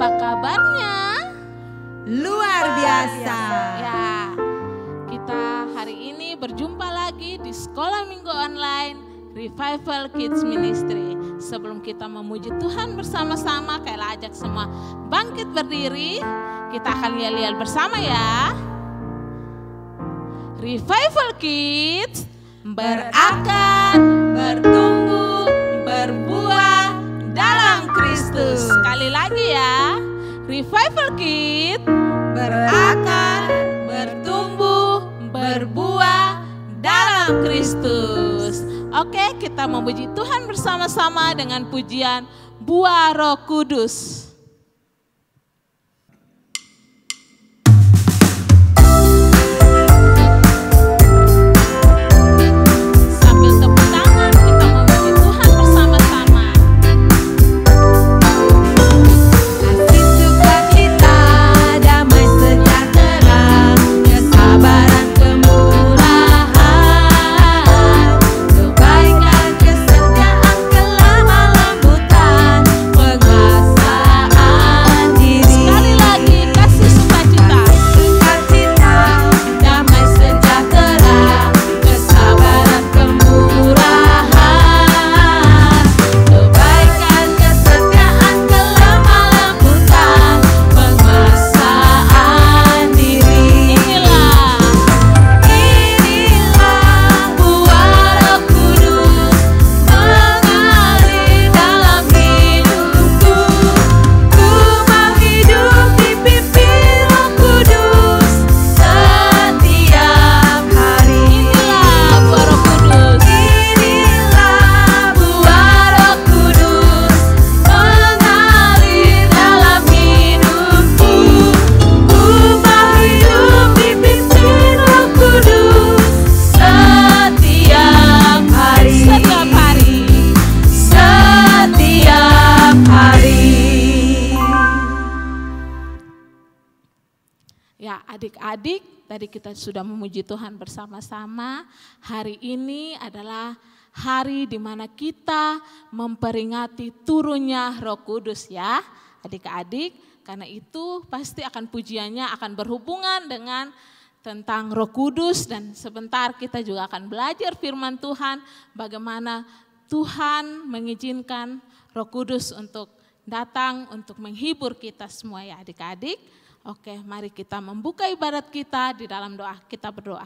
Apa kabarnya? Luar biasa. Ya, kita hari ini berjumpa lagi di Sekolah Minggu Online Revival Kids Ministry. Sebelum kita memuji Tuhan bersama-sama, kayak ajak semua bangkit berdiri. Kita akan yel-yel bersama ya. Revival Kids berakar, bertumbuh, berbuah dalam Kristus. Sekali lagi ya. Revival Kids berakar, bertumbuh, berbuah dalam Kristus. Oke, kita memuji Tuhan bersama-sama dengan pujian Buah Roh Kudus. Adik-adik, tadi kita sudah memuji Tuhan bersama-sama. Hari ini adalah hari di mana kita memperingati turunnya Roh Kudus ya, adik-adik. Karena itu pasti akan pujiannya akan berhubungan dengan tentang Roh Kudus, dan sebentar kita juga akan belajar firman Tuhan, bagaimana Tuhan mengizinkan Roh Kudus untuk datang untuk menghibur kita semua ya adik-adik. Oke, mari kita membuka ibadat kita di dalam doa. Kita berdoa.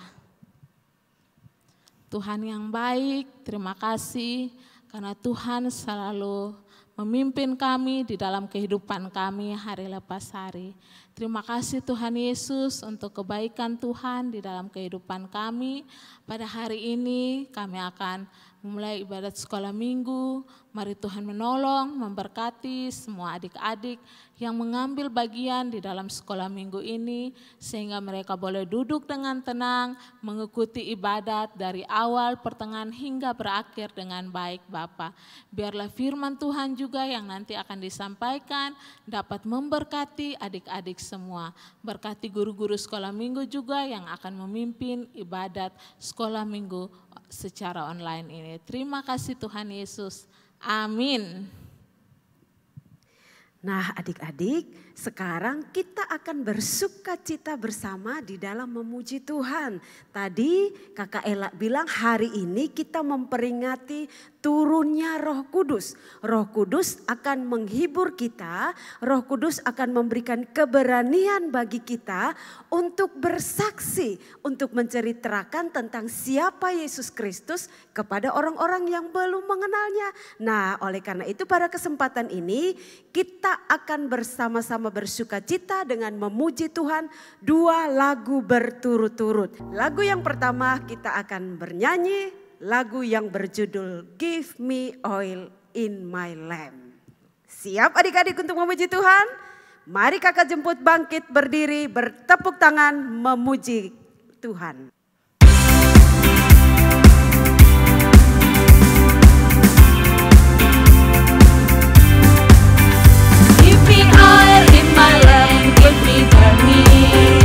Tuhan yang baik, terima kasih karena Tuhan selalu memimpin kami di dalam kehidupan kami hari lepas hari. Terima kasih Tuhan Yesus untuk kebaikan Tuhan di dalam kehidupan kami. Pada hari ini kami akan memulai ibadat sekolah minggu. Mari Tuhan menolong, memberkati semua adik-adik yang mengambil bagian di dalam sekolah minggu ini, sehingga mereka boleh duduk dengan tenang, mengikuti ibadat dari awal, pertengahan hingga berakhir dengan baik Bapa. Biarlah firman Tuhan juga yang nanti akan disampaikan dapat memberkati adik-adik semua. Berkati guru-guru sekolah minggu juga yang akan memimpin ibadat sekolah minggu secara online ini. Terima kasih Tuhan Yesus. Amin. Nah adik-adik, sekarang kita akan bersukacita bersama di dalam memuji Tuhan. Tadi Kakak Ella bilang hari ini kita memperingati turunnya Roh Kudus. Roh Kudus akan menghibur kita, Roh Kudus akan memberikan keberanian bagi kita untuk bersaksi, untuk menceritakan tentang siapa Yesus Kristus kepada orang-orang yang belum mengenalnya. Nah, oleh karena itu pada kesempatan ini kita akan bersama-sama bersukacita dengan memuji Tuhan 2 lagu berturut-turut. Lagu yang pertama kita akan bernyanyi lagu yang berjudul Give Me Oil in My Lamp. Siap adik-adik untuk memuji Tuhan? Mari kakak jemput bangkit berdiri bertepuk tangan memuji Tuhan. Give me oil in my lamp, give me burning.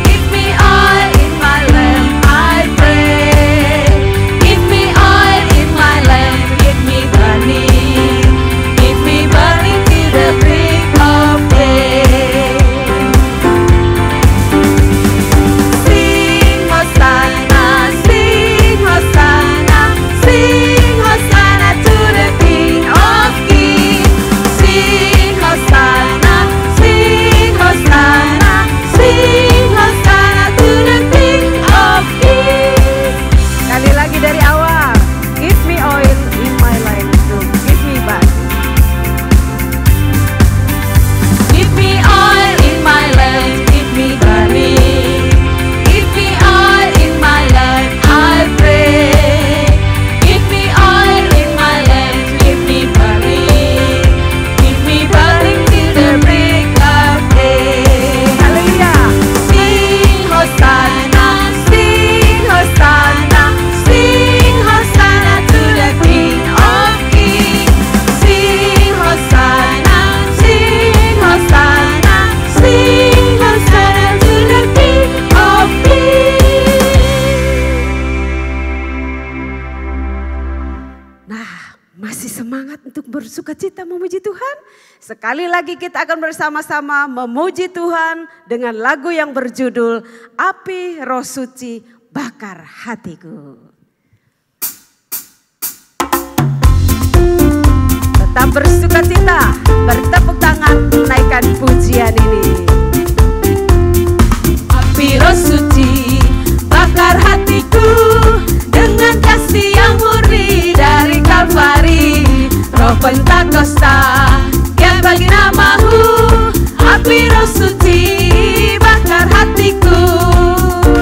Give me oil in my lamp, I pray. Give me oil in my lamp, give me burning. Give me burning till the break of day. bersukacita memuji Tuhan? Sekali lagi kita akan bersama-sama memuji Tuhan dengan lagu yang berjudul Api Roh Suci Bakar Hatiku. Tetap bersukacita, bertepuk tangan, naikkan pujian ini. Api Roh Suci bakar hatiku dengan kasih yang murni dari Kalvari. Roh Pentakosta yang bagi namamu. Api Roh Suci bakar hatiku.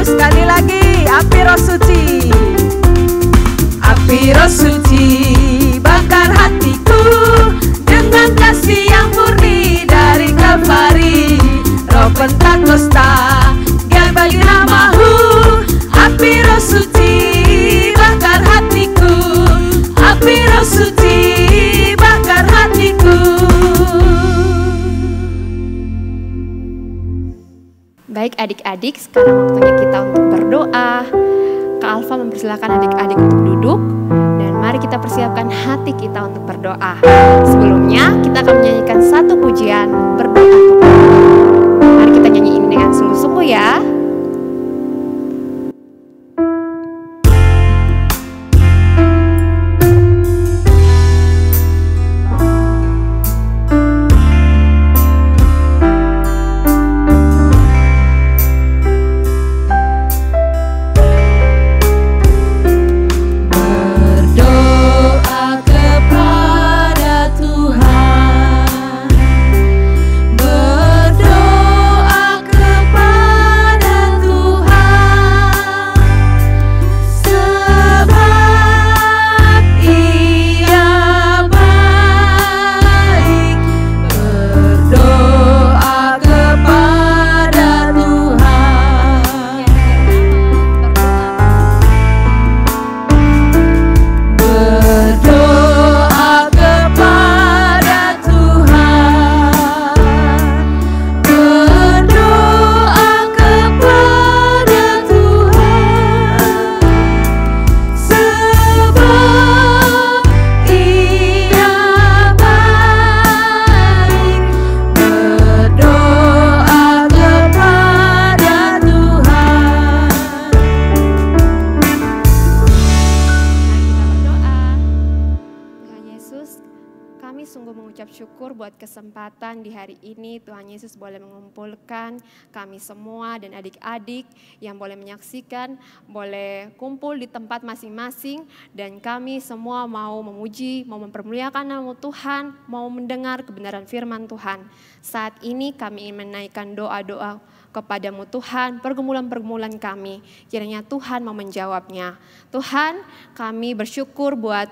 Sekali lagi, api Roh Suci. Api Roh Suci bakar hatiku dengan kasih yang murni dari Kalvari. Roh Pentakosta yang bagi namamu. Api Roh Suci bakar hatiku. Api Roh Suci bakar hatiku. Baik adik-adik, sekarang waktunya kita untuk berdoa. Kak Alfa mempersilahkan adik-adik untuk duduk. Dan mari kita persiapkan hati kita untuk berdoa. Sebelumnya kita akan menyanyikan satu pujian berdoa kepada Allah. Mari kita nyanyiin dengan sungguh-sungguh ya. Kesempatan di hari ini Tuhan Yesus boleh mengumpulkan kami semua dan adik-adik yang boleh menyaksikan, boleh kumpul di tempat masing-masing, dan kami semua mau memuji, mau mempermuliakan nama Tuhan, mau mendengar kebenaran firman Tuhan. Saat ini kami ingin menaikkan doa-doa kepadamu Tuhan, pergumulan-pergumulan kami, kiranya Tuhan mau menjawabnya. Tuhan, kami bersyukur buat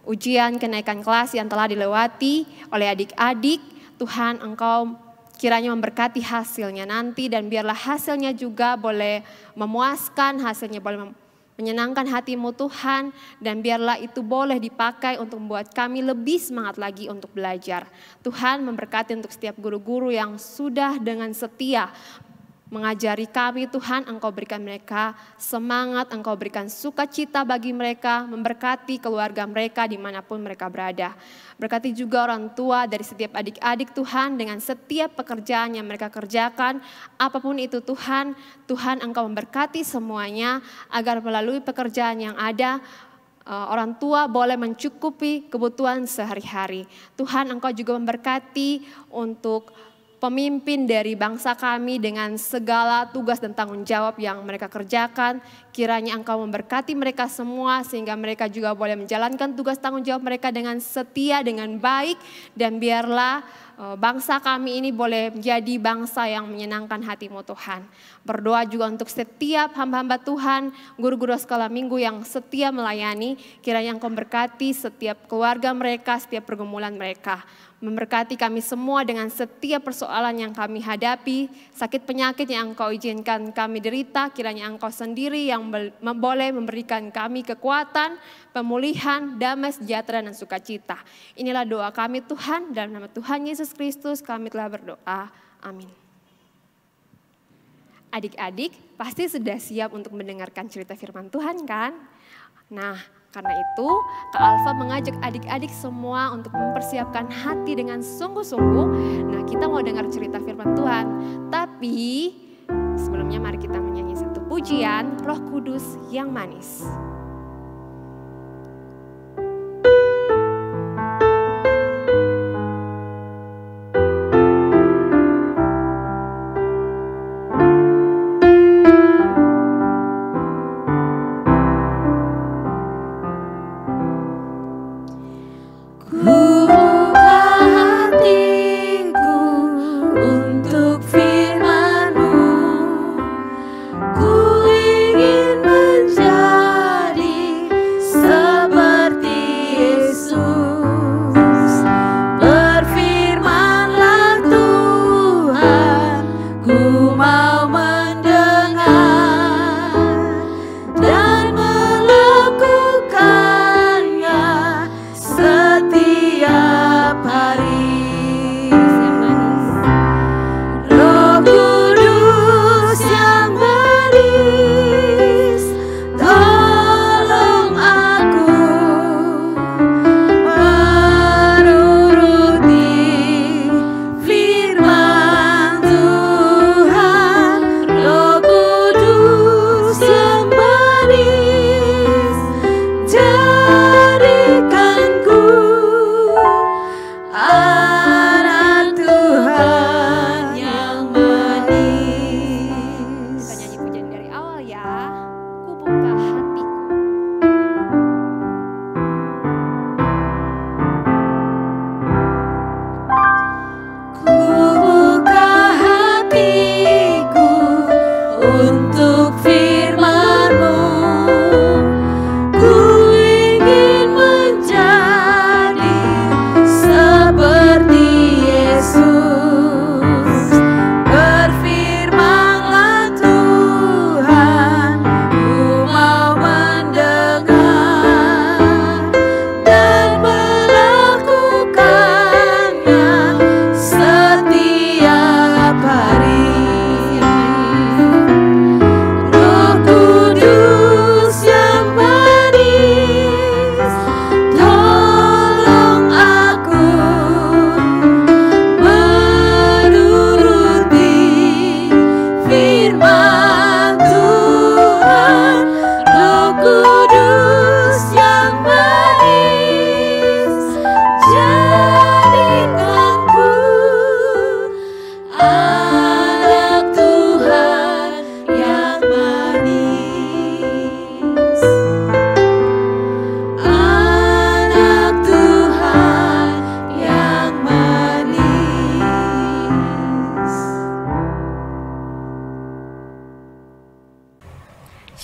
ujian kenaikan kelas yang telah dilewati oleh adik-adik. Tuhan, Engkau kiranya memberkati hasilnya nanti, dan biarlah hasilnya juga boleh memuaskan, hasilnya boleh menyenangkan hatimu Tuhan, dan biarlah itu boleh dipakai untuk membuat kami lebih semangat lagi untuk belajar. Tuhan, memberkati untuk setiap guru-guru yang sudah dengan setia mengajari kami. Tuhan, Engkau berikan mereka semangat, Engkau berikan sukacita bagi mereka, memberkati keluarga mereka dimanapun mereka berada. Berkati juga orang tua dari setiap adik-adik Tuhan dengan setiap pekerjaan yang mereka kerjakan, apapun itu Tuhan, Tuhan Engkau memberkati semuanya agar melalui pekerjaan yang ada, orang tua boleh mencukupi kebutuhan sehari-hari. Tuhan, Engkau juga memberkati untuk pemimpin dari bangsa kami dengan segala tugas dan tanggung jawab yang mereka kerjakan. Kiranya Engkau memberkati mereka semua sehingga mereka juga boleh menjalankan tugas tanggung jawab mereka dengan setia, dengan baik. Dan biarlah bangsa kami ini boleh menjadi bangsa yang menyenangkan hati-Mu Tuhan. Berdoa juga untuk setiap hamba-hamba Tuhan, guru-guru sekolah minggu yang setia melayani. Kiranya Engkau memberkati setiap keluarga mereka, setiap pergumulan mereka. Memberkati kami semua dengan setiap persoalan yang kami hadapi, sakit penyakit yang Engkau izinkan kami derita, kiranya Engkau sendiri yang boleh memberikan kami kekuatan, pemulihan, damai, sejahtera, dan sukacita. Inilah doa kami Tuhan, dalam nama Tuhan Yesus Kristus kami telah berdoa. Amin. Adik-adik pasti sudah siap untuk mendengarkan cerita firman Tuhan kan? Nah, Karena itu, Kak Alfa mengajak adik-adik semua untuk mempersiapkan hati dengan sungguh-sungguh. Nah, kita mau dengar cerita firman Tuhan. Tapi sebelumnya mari kita menyanyi satu pujian, Roh Kudus yang manis.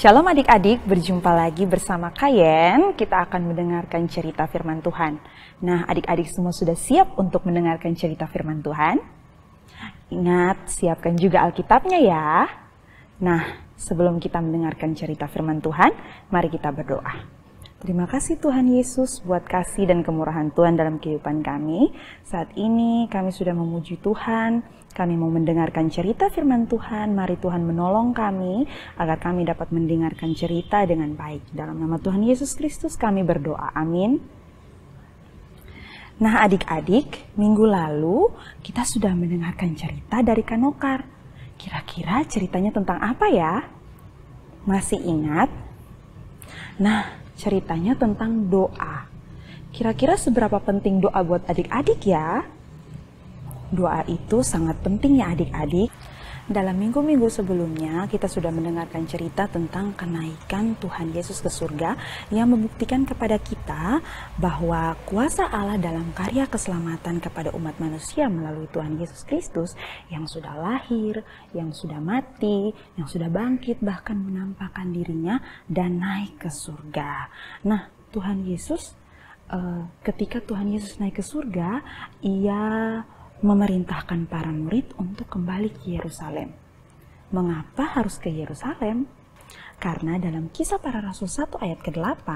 Shalom adik-adik, berjumpa lagi bersama Kayen. Kita akan mendengarkan cerita firman Tuhan. Nah, adik-adik semua sudah siap untuk mendengarkan cerita firman Tuhan? Ingat, siapkan juga Alkitabnya ya. Nah, sebelum kita mendengarkan cerita firman Tuhan, mari kita berdoa. Terima kasih Tuhan Yesus buat kasih dan kemurahan Tuhan dalam kehidupan kami. Saat ini kami sudah memuji Tuhan, kami mau mendengarkan cerita firman Tuhan. Mari Tuhan menolong kami agar kami dapat mendengarkan cerita dengan baik. Dalam nama Tuhan Yesus Kristus kami berdoa, amin. Nah adik-adik, minggu lalu kita sudah mendengarkan cerita dari Kanokar. Kira-kira ceritanya tentang apa ya? Masih ingat? Nah, ceritanya tentang doa. Kira-kira seberapa penting doa buat adik-adik ya? Doa itu sangat penting ya adik-adik. Dalam minggu-minggu sebelumnya kita sudah mendengarkan cerita tentang kenaikan Tuhan Yesus ke surga yang membuktikan kepada kita bahwa kuasa Allah dalam karya keselamatan kepada umat manusia melalui Tuhan Yesus Kristus yang sudah lahir, yang sudah mati, yang sudah bangkit, bahkan menampakkan dirinya dan naik ke surga. Nah, Tuhan Yesus, ketika Tuhan Yesus naik ke surga, Ia memerintahkan para murid untuk kembali ke Yerusalem. Mengapa harus ke Yerusalem? Karena dalam Kisah Para Rasul 1 ayat ke-8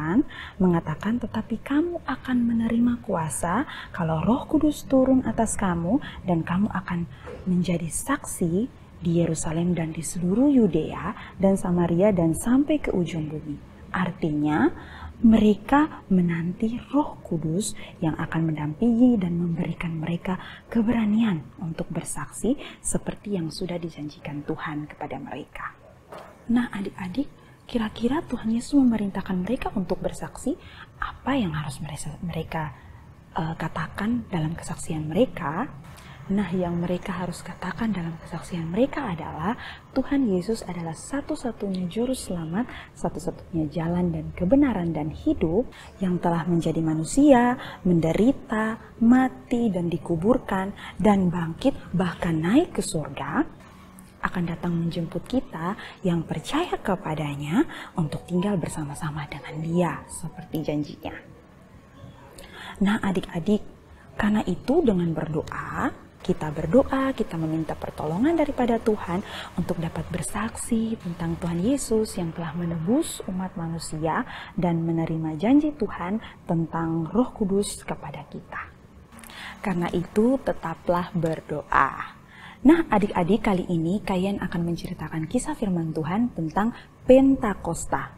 mengatakan, tetapi kamu akan menerima kuasa kalau Roh Kudus turun atas kamu dan kamu akan menjadi saksi di Yerusalem dan di seluruh Yudea dan Samaria dan sampai ke ujung bumi. Artinya mereka menanti Roh Kudus yang akan mendampingi dan memberikan mereka keberanian untuk bersaksi seperti yang sudah dijanjikan Tuhan kepada mereka. Nah, adik-adik, kira-kira Tuhan Yesus memerintahkan mereka untuk bersaksi, apa yang harus mereka katakan dalam kesaksian mereka? Nah, yang mereka harus katakan dalam kesaksian mereka adalah Tuhan Yesus adalah satu-satunya juru selamat, satu-satunya jalan dan kebenaran dan hidup yang telah menjadi manusia, menderita, mati dan dikuburkan dan bangkit bahkan naik ke surga, akan datang menjemput kita yang percaya kepadanya untuk tinggal bersama-sama dengan Dia seperti janjinya. Nah, adik-adik, karena itu dengan berdoa, kita meminta pertolongan daripada Tuhan untuk dapat bersaksi tentang Tuhan Yesus yang telah menebus umat manusia dan menerima janji Tuhan tentang Roh Kudus kepada kita. Karena itu tetaplah berdoa. Nah, adik-adik, kali ini kalian akan menceritakan kisah firman Tuhan tentang Pentakosta.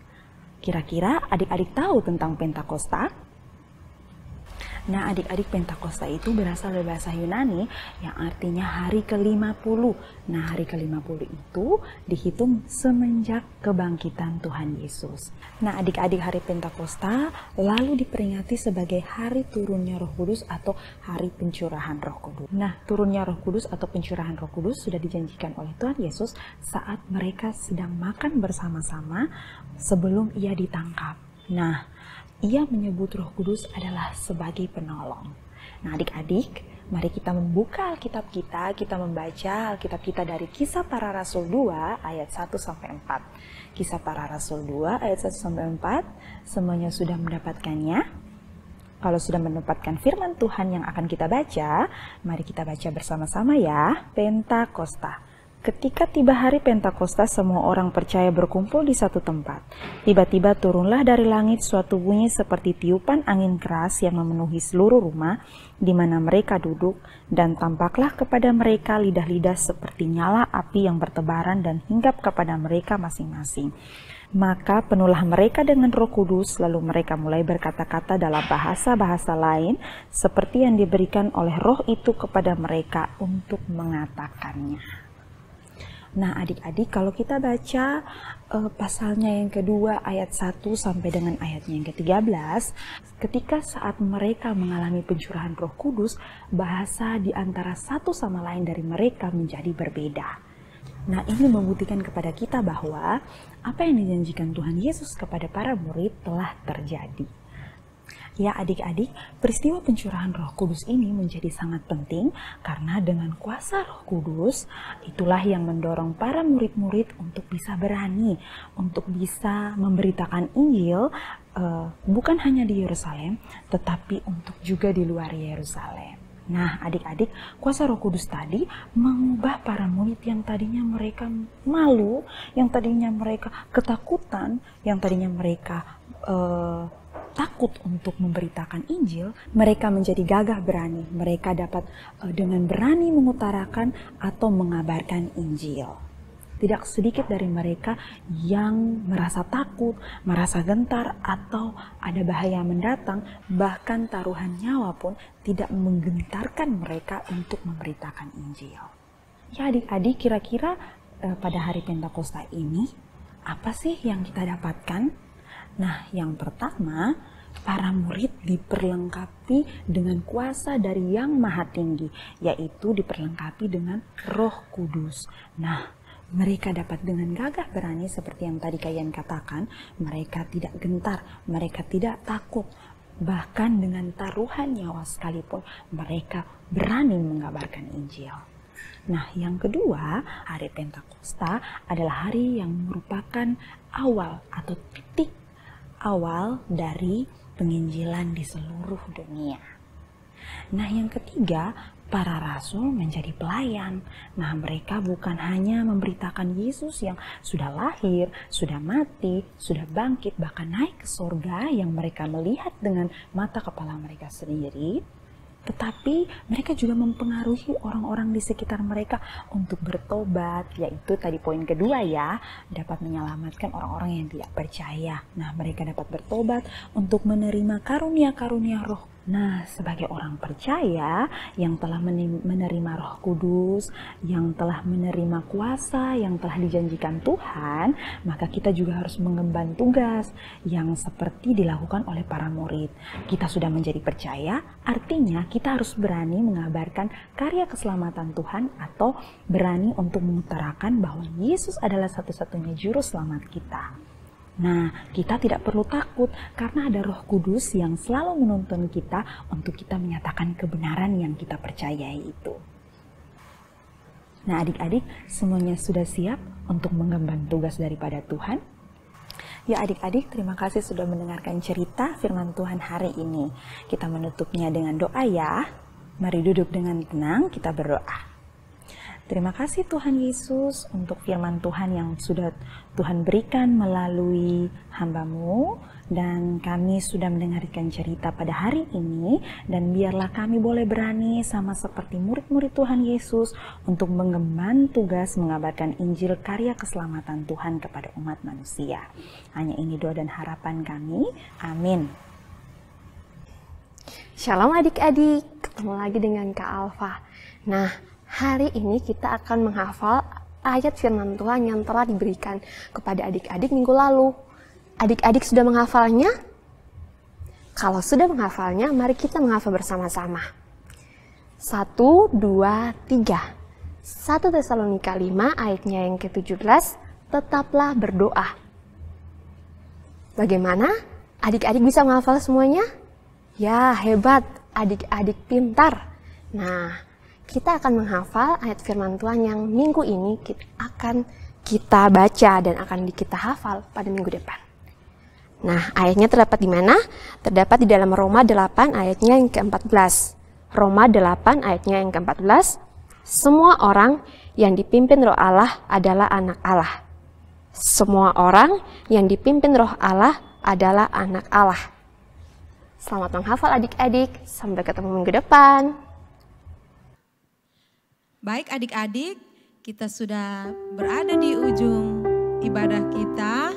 Kira-kira adik-adik tahu tentang Pentakosta? Nah, adik-adik, Pentakosta itu berasal dari bahasa Yunani yang artinya hari ke-50. Nah, hari ke-50 itu dihitung semenjak kebangkitan Tuhan Yesus. Nah, adik-adik, hari Pentakosta lalu diperingati sebagai hari turunnya Roh Kudus atau hari pencurahan Roh Kudus. Nah, turunnya Roh Kudus atau pencurahan Roh Kudus sudah dijanjikan oleh Tuhan Yesus saat mereka sedang makan bersama-sama sebelum Ia ditangkap. Nah, Ia menyebut Roh Kudus adalah sebagai penolong. Nah, adik-adik, mari kita membuka Alkitab kita membaca Alkitab kita dari Kisah Para Rasul 2 ayat 1-4. Kisah Para Rasul 2 ayat 1-4, semuanya sudah mendapatkannya? Kalau sudah mendapatkan firman Tuhan yang akan kita baca, mari kita baca bersama-sama ya. Pentakosta. Ketika tiba hari Pentakosta, semua orang percaya berkumpul di satu tempat. Tiba-tiba turunlah dari langit suatu bunyi seperti tiupan angin keras yang memenuhi seluruh rumah di mana mereka duduk, dan tampaklah kepada mereka lidah-lidah seperti nyala api yang bertebaran dan hinggap kepada mereka masing-masing. Maka penuhlah mereka dengan Roh Kudus, lalu mereka mulai berkata-kata dalam bahasa-bahasa lain seperti yang diberikan oleh Roh itu kepada mereka untuk mengatakannya. Nah, adik-adik, kalau kita baca pasalnya yang kedua ayat 1 sampai dengan ayatnya yang ke-13, ketika saat mereka mengalami pencurahan Roh Kudus, bahasa di antara satu sama lain dari mereka menjadi berbeda. Nah, ini membuktikan kepada kita bahwa apa yang dijanjikan Tuhan Yesus kepada para murid telah terjadi. Ya, adik-adik, peristiwa pencurahan Roh Kudus ini menjadi sangat penting karena dengan kuasa Roh Kudus itulah yang mendorong para murid-murid untuk bisa berani, untuk bisa memberitakan Injil bukan hanya di Yerusalem, tetapi untuk juga di luar Yerusalem. Nah, adik-adik, kuasa Roh Kudus tadi mengubah para murid yang tadinya mereka malu, yang tadinya mereka ketakutan, yang tadinya mereka takut untuk memberitakan Injil, mereka menjadi gagah berani. Mereka dapat dengan berani mengutarakan atau mengabarkan Injil. Tidak sedikit dari mereka yang merasa takut, merasa gentar, atau ada bahaya mendatang, bahkan taruhan nyawa pun tidak menggentarkan mereka untuk memberitakan Injil. Ya, adik-adik, kira-kira pada hari Pentakosta ini, apa sih yang kita dapatkan? Nah, yang pertama, para murid diperlengkapi dengan kuasa dari Yang Maha Tinggi, yaitu diperlengkapi dengan Roh Kudus. Nah, mereka dapat dengan gagah berani seperti yang tadi kalian katakan, mereka tidak gentar, mereka tidak takut. Bahkan dengan taruhan nyawa sekalipun, mereka berani mengabarkan Injil. Nah, yang kedua, hari Pentakosta adalah hari yang merupakan awal atau titik awal dari penginjilan di seluruh dunia. Nah, yang ketiga, para rasul menjadi pelayan. Nah, mereka bukan hanya memberitakan Yesus yang sudah lahir, sudah mati, sudah bangkit, bahkan naik ke surga yang mereka melihat dengan mata kepala mereka sendiri. tetapi mereka juga mempengaruhi orang-orang di sekitar mereka untuk bertobat, yaitu tadi poin kedua ya, dapat menyelamatkan orang-orang yang tidak percaya. Nah, mereka dapat bertobat untuk menerima karunia-karunia roh. Nah, sebagai orang percaya yang telah menerima Roh Kudus, yang telah menerima kuasa yang telah dijanjikan Tuhan, maka kita juga harus mengemban tugas yang seperti dilakukan oleh para murid. Kita sudah menjadi percaya, artinya kita harus berani mengabarkan karya keselamatan Tuhan atau berani untuk mengutarakan bahwa Yesus adalah satu-satunya juru selamat kita. Nah, kita tidak perlu takut karena ada Roh Kudus yang selalu menuntun kita untuk kita menyatakan kebenaran yang kita percayai itu. Nah, adik-adik semuanya sudah siap untuk mengemban tugas daripada Tuhan? Ya adik-adik, terima kasih sudah mendengarkan cerita firman Tuhan hari ini. Kita menutupnya dengan doa ya. Mari duduk dengan tenang, kita berdoa. Terima kasih Tuhan Yesus untuk firman Tuhan yang sudah Tuhan berikan melalui hamba-Mu, dan kami sudah mendengarkan cerita pada hari ini, dan biarlah kami boleh berani sama seperti murid-murid Tuhan Yesus untuk mengemban tugas mengabarkan Injil karya keselamatan Tuhan kepada umat manusia. Hanya ini doa dan harapan kami. Amin. Shalom adik-adik, ketemu lagi dengan Kak Alfa. Nah, hari ini kita akan menghafal ayat firman Tuhan yang telah diberikan kepada adik-adik minggu lalu. Adik-adik sudah menghafalnya? Kalau sudah menghafalnya, mari kita menghafal bersama-sama. 1, 2, 3. 1 Tesalonika 5 ayatnya yang ke-17, tetaplah berdoa. Bagaimana? Adik-adik bisa menghafal semuanya? Ya, hebat. Adik-adik pintar. Nah, kita akan menghafal ayat firman Tuhan yang minggu ini akan kita baca dan akan kita hafal pada minggu depan. Nah, ayatnya terdapat di mana? Terdapat di dalam Roma 8 ayatnya yang ke-14. Roma 8 ayatnya yang ke-14. Semua orang yang dipimpin Roh Allah adalah anak Allah. Semua orang yang dipimpin Roh Allah adalah anak Allah. Selamat menghafal adik-adik. Sampai ketemu minggu depan. Baik adik-adik, kita sudah berada di ujung ibadah kita.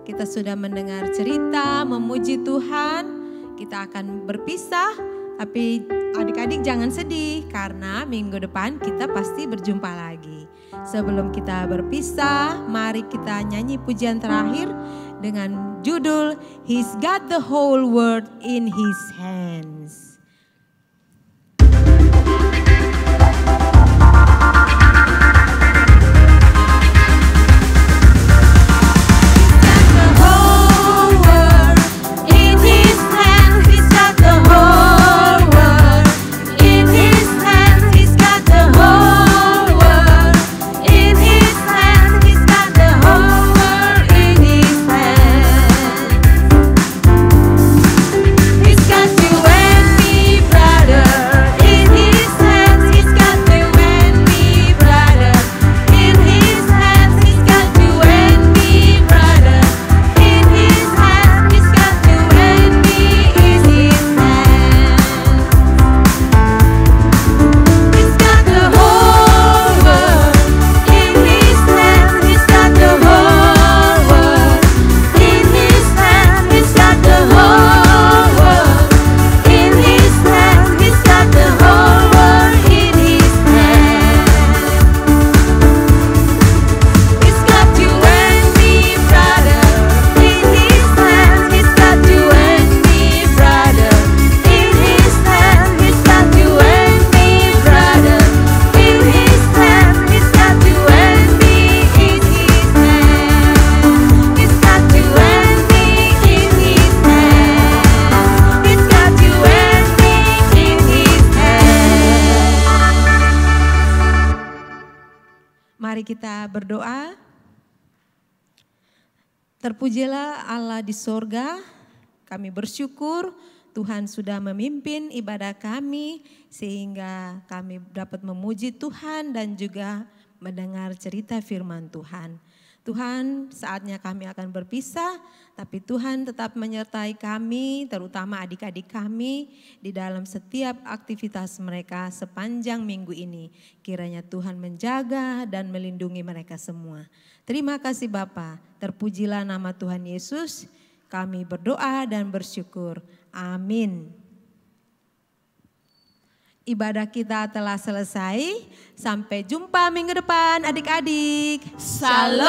Kita sudah mendengar cerita, memuji Tuhan. Kita akan berpisah, tapi adik-adik jangan sedih karena minggu depan kita pasti berjumpa lagi. Sebelum kita berpisah, mari kita nyanyi pujian terakhir dengan judul He's Got the Whole World in His Hands. Mari kita berdoa. Terpujilah Allah di sorga, kami bersyukur Tuhan sudah memimpin ibadah kami sehingga kami dapat memuji Tuhan dan juga mendengar cerita firman Tuhan. Tuhan, saatnya kami akan berpisah, tapi Tuhan tetap menyertai kami, terutama adik-adik kami di dalam setiap aktivitas mereka sepanjang minggu ini. Kiranya Tuhan menjaga dan melindungi mereka semua. Terima kasih Bapa, terpujilah nama Tuhan Yesus. Kami berdoa dan bersyukur. Amin. Ibadah kita telah selesai. Sampai jumpa minggu depan adik-adik. Shalom.